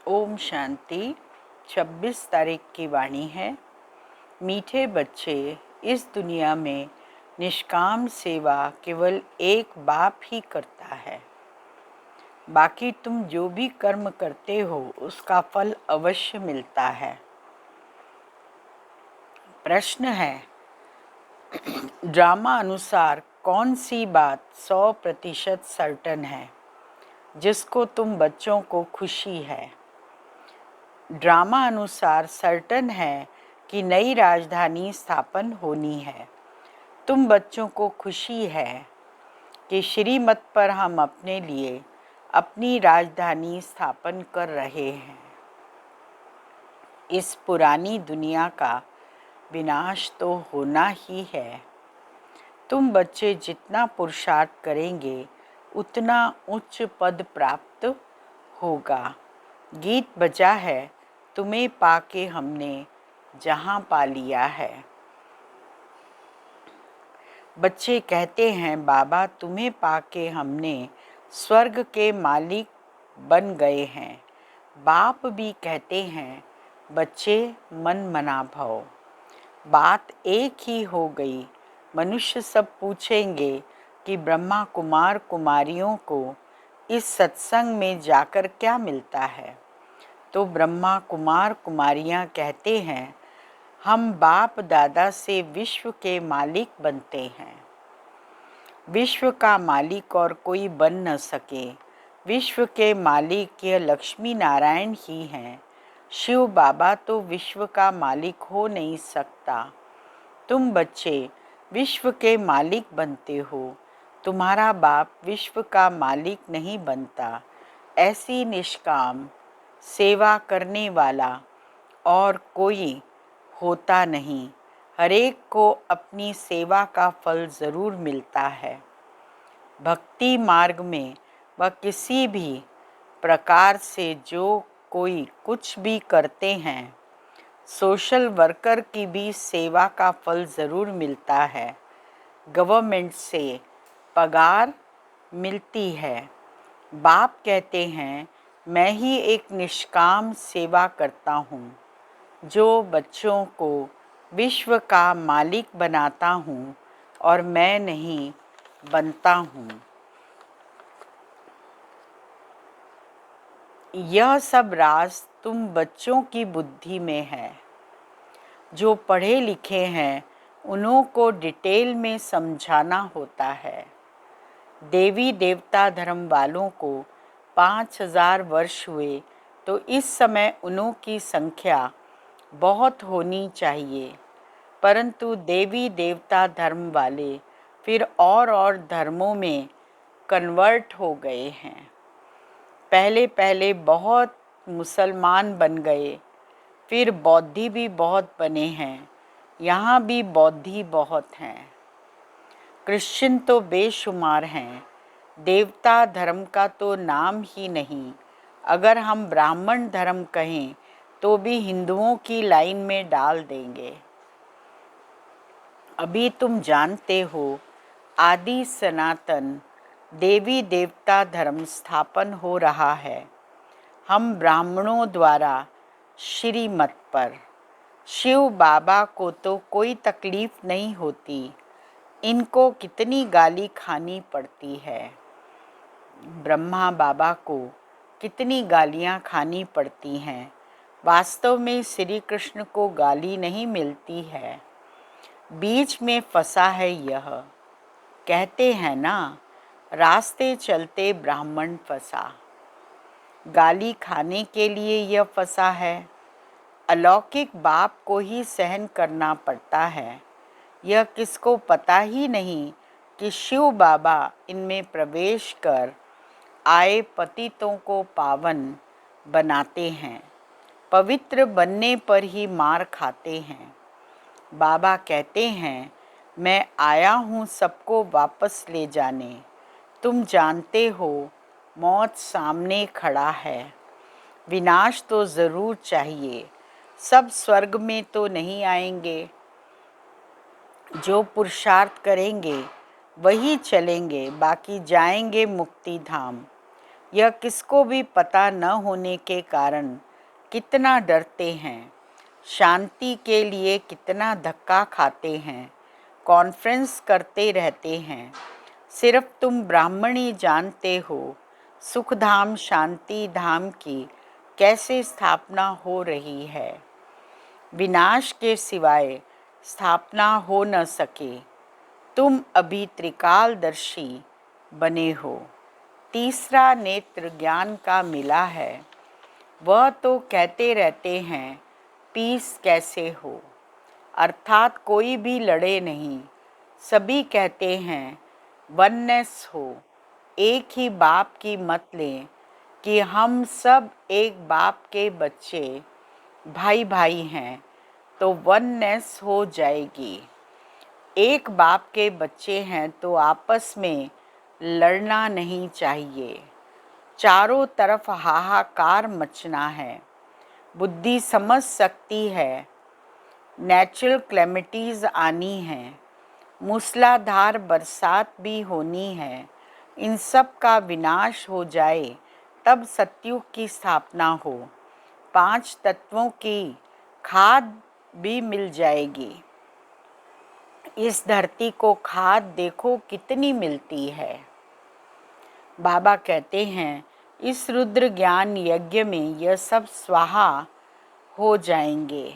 ओम शांति। 26 तारीख की वाणी है। मीठे बच्चे, इस दुनिया में निष्काम सेवा केवल एक बाप ही करता है। बाकी तुम जो भी कर्म करते हो उसका फल अवश्य मिलता है। प्रश्न है, ड्रामा अनुसार कौन सी बात 100% सर्टन है जिसको तुम बच्चों को खुशी है? ड्रामा अनुसार सर्टन है कि नई राजधानी स्थापन होनी है। तुम बच्चों को खुशी है कि श्रीमत पर हम अपने लिए अपनी राजधानी स्थापन कर रहे हैं। इस पुरानी दुनिया का विनाश तो होना ही है। तुम बच्चे जितना पुरुषार्थ करेंगे उतना उच्च पद प्राप्त होगा। गीत बजा है, तुम्हें पाके हमने जहां पा लिया है। बच्चे कहते हैं, बाबा तुम्हें पाके हमने स्वर्ग के मालिक बन गए हैं। बाप भी कहते हैं, बच्चे मन मना भव। बात एक ही हो गई। मनुष्य सब पूछेंगे कि ब्रह्मा कुमार कुमारियों को इस सत्संग में जाकर क्या मिलता है? तो ब्रह्मा कुमार कुमारियां कहते हैं, हम बाप दादा से विश्व के मालिक बनते हैं। विश्व का मालिक और कोई बन न सके। विश्व के मालिक यह लक्ष्मी नारायण ही हैं। शिव बाबा तो विश्व का मालिक हो नहीं सकता। तुम बच्चे विश्व के मालिक बनते हो। तुम्हारा बाप विश्व का मालिक नहीं बनता। ऐसी निष्काम सेवा करने वाला और कोई होता नहीं। हरेक को अपनी सेवा का फल ज़रूर मिलता है। भक्ति मार्ग में वह किसी भी प्रकार से जो कोई कुछ भी करते हैं, सोशल वर्कर की भी सेवा का फल ज़रूर मिलता है। गवर्नमेंट से पगार मिलती है। बाप कहते हैं, मैं ही एक निष्काम सेवा करता हूँ जो बच्चों को विश्व का मालिक बनाता हूँ और मैं नहीं बनता हूँ। यह सब राज तुम बच्चों की बुद्धि में है। जो पढ़े लिखे हैं उन्हों को डिटेल में समझाना होता है। देवी देवता धर्म वालों को 5000 वर्ष हुए तो इस समय उन्हों की संख्या बहुत होनी चाहिए, परंतु देवी देवता धर्म वाले फिर और धर्मों में कन्वर्ट हो गए हैं। पहले पहले बहुत मुसलमान बन गए, फिर बौद्धि भी बहुत बने हैं। यहाँ भी बौद्धि बहुत हैं। क्रिश्चियन तो बेशुमार हैं। देवता धर्म का तो नाम ही नहीं। अगर हम ब्राह्मण धर्म कहें तो भी हिंदुओं की लाइन में डाल देंगे। अभी तुम जानते हो, आदि सनातन देवी देवता धर्म स्थापन हो रहा है। हम ब्राह्मणों द्वारा श्रीमत पर। शिव बाबा को तो कोई तकलीफ नहीं होती। इनको कितनी गाली खानी पड़ती है। ब्रह्मा बाबा को कितनी गालियाँ खानी पड़ती हैं। वास्तव में श्री कृष्ण को गाली नहीं मिलती है। बीच में फंसा है यह। कहते हैं ना, रास्ते चलते ब्राह्मण फंसा। गाली खाने के लिए यह फंसा है। अलौकिक बाप को ही सहन करना पड़ता है। यह किसको पता ही नहीं कि शिव बाबा इनमें प्रवेश कर आए पतितों को पावन बनाते हैं। पवित्र बनने पर ही मार खाते हैं। बाबा कहते हैं, मैं आया हूँ सबको वापस ले जाने। तुम जानते हो, मौत सामने खड़ा है। विनाश तो ज़रूर चाहिए। सब स्वर्ग में तो नहीं आएंगे। जो पुरुषार्थ करेंगे वही चलेंगे, बाकी जाएंगे मुक्ति धाम। यह किसको भी पता न होने के कारण कितना डरते हैं, शांति के लिए कितना धक्का खाते हैं, कॉन्फ्रेंस करते रहते हैं। सिर्फ तुम ब्राह्मणी जानते हो सुखधाम शांति धाम की कैसे स्थापना हो रही है। विनाश के सिवाय स्थापना हो न सके। तुम अभी त्रिकालदर्शी बने हो। तीसरा नेत्र ज्ञान का मिला है। वह तो कहते रहते हैं पीस कैसे हो, अर्थात कोई भी लड़े नहीं। सभी कहते हैं वननेस हो। एक ही बाप की मत लें कि हम सब एक बाप के बच्चे भाई भाई हैं, तो वननेस हो जाएगी। एक बाप के बच्चे हैं तो आपस में लड़ना नहीं चाहिए। चारों तरफ हाहाकार मचना है। बुद्धि समझ सकती है नेचुरल क्लेमिटीज़ आनी हैं, मूसलाधार बरसात भी होनी है। इन सब का विनाश हो जाए तब सतयुग की स्थापना हो। 5 तत्वों की खाद भी मिल जाएगी। इस धरती को खाद देखो कितनी मिलती है। बाबा कहते हैं इस रुद्र ज्ञान यज्ञ में यह सब स्वाहा हो जाएंगे।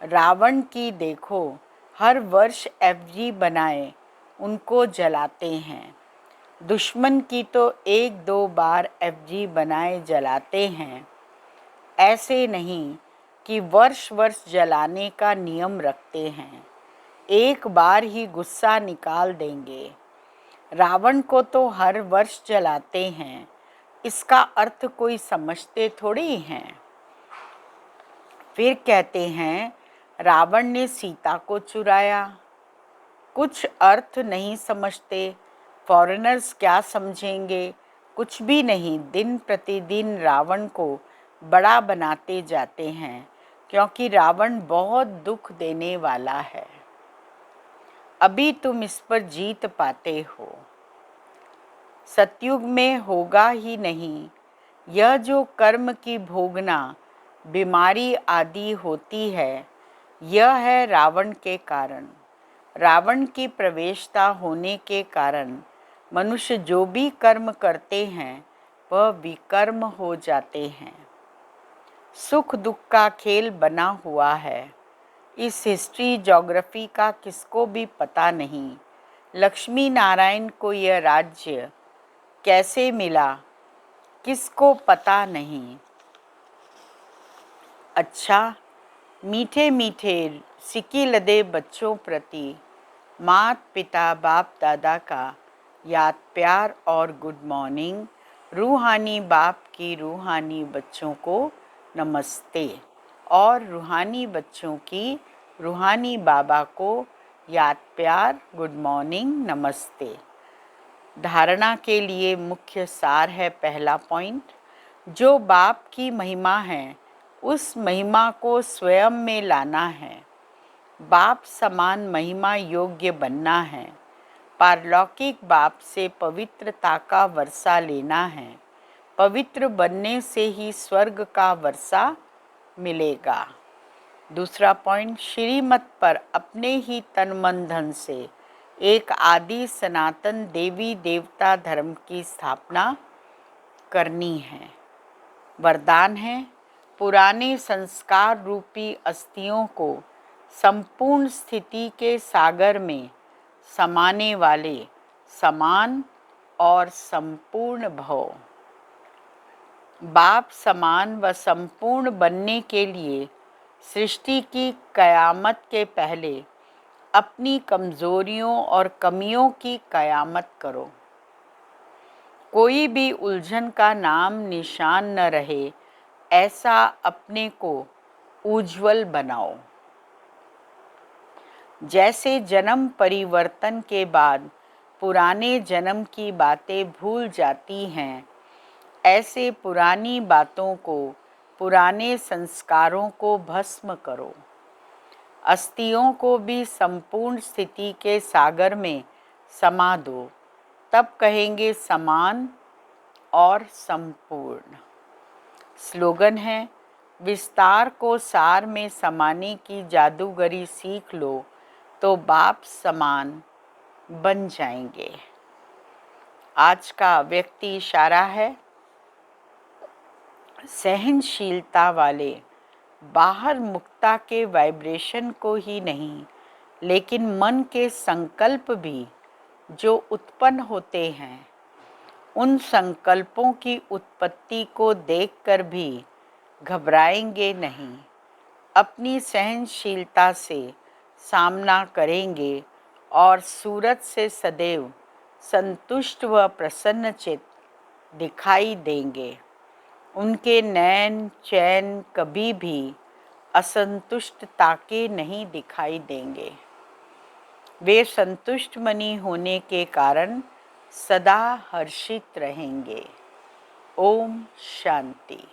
रावण की देखो, हर वर्ष एफजी बनाए उनको जलाते हैं। दुश्मन की तो 1-2 बार एफजी बनाए जलाते हैं। ऐसे नहीं कि वर्ष वर्ष जलाने का नियम रखते हैं। एक बार ही गुस्सा निकाल देंगे। रावण को तो हर वर्ष जलाते हैं। इसका अर्थ कोई समझते थोड़ी हैं। फिर कहते हैं रावण ने सीता को चुराया। कुछ अर्थ नहीं समझते। फॉरेनर्स क्या समझेंगे? कुछ भी नहीं। दिन प्रतिदिन रावण को बड़ा बनाते जाते हैं, क्योंकि रावण बहुत दुख देने वाला है। अभी तुम इस पर जीत पाते हो। सतयुग में होगा ही नहीं। यह जो कर्म की भोगना बीमारी आदि होती है, यह है रावण के कारण। रावण की प्रवेशता होने के कारण मनुष्य जो भी कर्म करते हैं वह विकर्म हो जाते हैं। सुख दुख का खेल बना हुआ है। इस हिस्ट्री ज्योग्राफी का किसको भी पता नहीं। लक्ष्मी नारायण को यह राज्य कैसे मिला, किसको पता नहीं। अच्छा, मीठे मीठे सिक्की लदे बच्चों प्रति मात पिता बाप दादा का याद प्यार और गुड मॉर्निंग। रूहानी बाप की रूहानी बच्चों को नमस्ते और रूहानी बच्चों की रूहानी बाबा को याद प्यार गुड मॉर्निंग नमस्ते। धारणा के लिए मुख्य सार है पहला पॉइंट, जो बाप की महिमा है उस महिमा को स्वयं में लाना है। बाप समान महिमा योग्य बनना है। पारलौकिक बाप से पवित्रता का वर्षा लेना है। पवित्र बनने से ही स्वर्ग का वर्षा मिलेगा। दूसरा पॉइंट, श्रीमत पर अपने ही तन मन धन से एक आदि सनातन देवी देवता धर्म की स्थापना करनी है। वरदान है, पुराने संस्कार रूपी अस्थियों को संपूर्ण स्थिति के सागर में समाने वाले समान और संपूर्ण भव। बाप समान व संपूर्ण बनने के लिए सृष्टि की कयामत के पहले अपनी कमजोरियों और कमियों की कयामत करो। कोई भी उलझन का नाम निशान न रहे, ऐसा अपने को उज्जवल बनाओ। जैसे जन्म परिवर्तन के बाद पुराने जन्म की बातें भूल जाती हैं, ऐसे पुरानी बातों को, पुराने संस्कारों को भस्म करो। अस्थियों को भी संपूर्ण स्थिति के सागर में समा दो। तब कहेंगे समान और संपूर्ण। स्लोगन है, विस्तार को सार में समाने की जादूगरी सीख लो तो बाप समान बन जाएंगे। आज का व्यक्ति इशारा है, सहनशीलता वाले बाहर मुक्ता के वाइब्रेशन को ही नहीं, लेकिन मन के संकल्प भी जो उत्पन्न होते हैं, उन संकल्पों की उत्पत्ति को देखकर भी घबराएंगे नहीं। अपनी सहनशीलता से सामना करेंगे और सूरत से सदैव संतुष्ट व प्रसन्नचित्त दिखाई देंगे। उनके नैन चैन कभी भी असंतुष्टता के नहीं दिखाई देंगे। वे संतुष्ट मनी होने के कारण सदा हर्षित रहेंगे। ओम शांति।